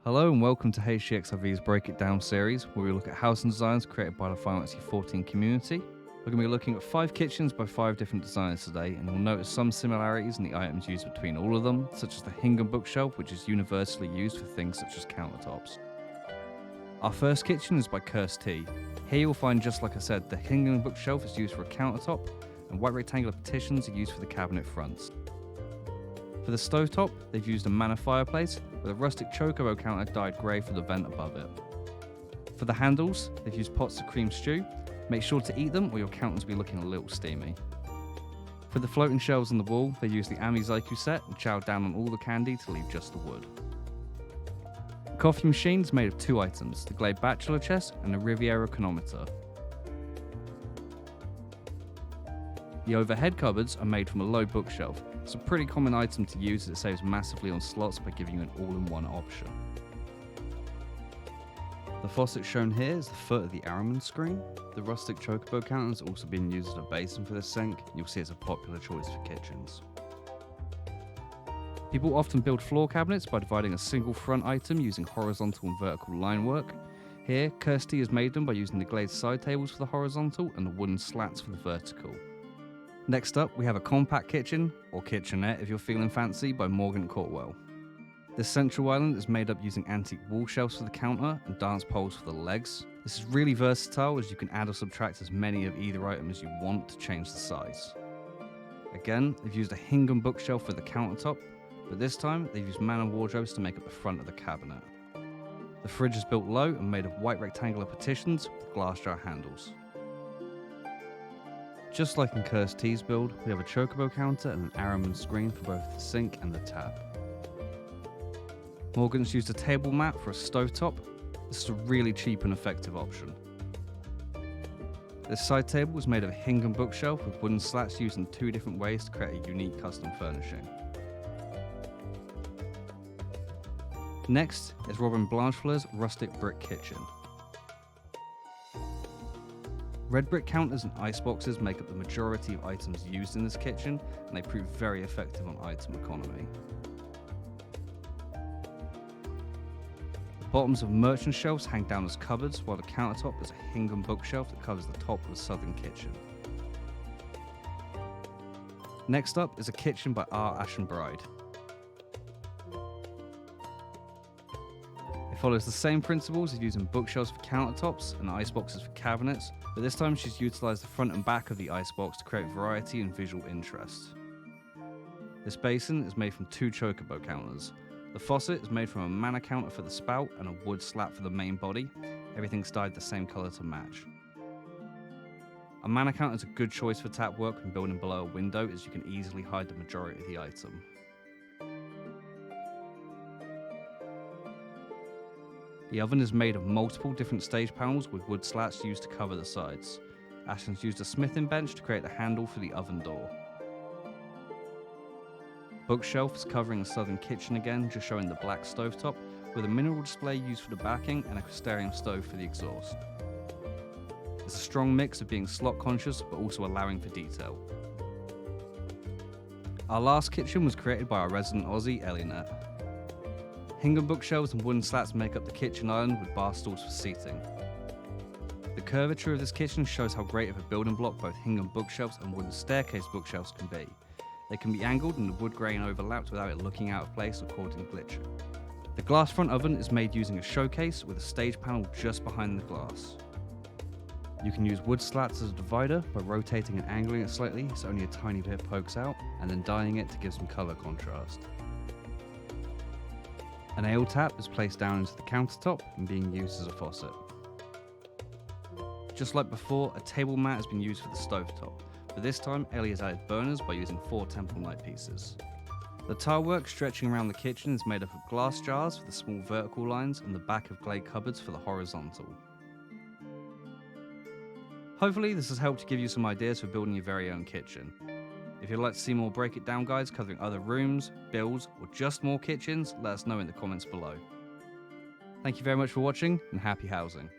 Hello and welcome to FFXIV's Break It Down series, where we look at housing designs created by the Final Fantasy XIV community. We're going to be looking at 5 kitchens by 5 different designers today, and you'll notice some similarities in the items used between all of them, such as the Hingham bookshelf, which is universally used for things such as countertops. Our first kitchen is by Cursed Tea. Here you'll find, just like I said, the Hingham bookshelf is used for a countertop, and white rectangular partitions are used for the cabinet fronts. For the stovetop, they've used a manor fireplace with a rustic chocobo counter dyed grey for the vent above it. For the handles, they've used pots of cream stew. Make sure to eat them or your counter's will be looking a little steamy. For the floating shelves on the wall, they used the Ami Zaiku set and chowed down on all the candy to leave just the wood. The coffee machine is made of 2 items, the Glade Bachelor chest and the Riviera chronometer. The overhead cupboards are made from a low bookshelf. It's a pretty common item to use as it saves massively on slots by giving you an all-in-one option. The faucet shown here is the foot of the Araman screen. The rustic chocobo counter has also been used as a basin for the sink. You'll see it's a popular choice for kitchens. People often build floor cabinets by dividing a single front item using horizontal and vertical line work. Here, Cursed Tea has made them by using the glazed side tables for the horizontal and the wooden slats for the vertical. Next up, we have a compact kitchen, or kitchenette if you're feeling fancy, by Morgant Corwell. This central island is made up using antique wall shelves for the counter and dance poles for the legs. This is really versatile as you can add or subtract as many of either item as you want to change the size. Again, they've used a Hingham bookshelf for the countertop, but this time they've used manor wardrobes to make up the front of the cabinet. The fridge is built low and made of white rectangular partitions with glass jar handles. Just like in Cursed Tea's build, we have a chocobo counter and an Araman screen for both the sink and the tap. Morgant's used a table mat for a stovetop. This is a really cheap and effective option. This side table was made of a Hingham bookshelf with wooden slats used in 2 different ways to create a unique custom furnishing. Next is Blanchefleur's rustic brick kitchen. Red brick counters and iceboxes make up the majority of items used in this kitchen, and they prove very effective on item economy. The bottoms of merchant shelves hang down as cupboards, while the countertop is a Hingham bookshelf that covers the top of the southern kitchen. Next up is a kitchen by Ashen Bride. It follows the same principles of using bookshelves for countertops and iceboxes for cabinets, but this time she's utilised the front and back of the icebox to create variety and visual interest. This basin is made from 2 chocobo counters. The faucet is made from a manor counter for the spout and a wood slat for the main body. Everything's dyed the same colour to match. A manor counter is a good choice for tap work when building below a window, as you can easily hide the majority of the item. The oven is made of multiple different stage panels with wood slats used to cover the sides. Ashen's used a smithing bench to create the handle for the oven door. Bookshelf is covering the southern kitchen again, just showing the black stovetop, with a mineral display used for the backing and a Crystarium stove for the exhaust. It's a strong mix of being slot conscious but also allowing for detail. Our last kitchen was created by our resident Aussie, Ellie Net. Hingham bookshelves and wooden slats make up the kitchen island with bar stools for seating. The curvature of this kitchen shows how great of a building block both Hingham bookshelves and wooden staircase bookshelves can be. They can be angled and the wood grain overlapped without it looking out of place or causing glitching. The glass front oven is made using a showcase with a stage panel just behind the glass. You can use wood slats as a divider by rotating and angling it slightly so only a tiny bit pokes out, and then dyeing it to give some colour contrast. An ale tap is placed down into the countertop and being used as a faucet. Just like before, a table mat has been used for the stovetop, but this time Ellie has added burners by using 4 temple light pieces. The tile work stretching around the kitchen is made up of glass jars for the small vertical lines and the back of glade cupboards for the horizontal. Hopefully this has helped give you some ideas for building your very own kitchen. If you'd like to see more Break It Down guides covering other rooms, builds, or just more kitchens, let us know in the comments below. Thank you very much for watching, and happy housing.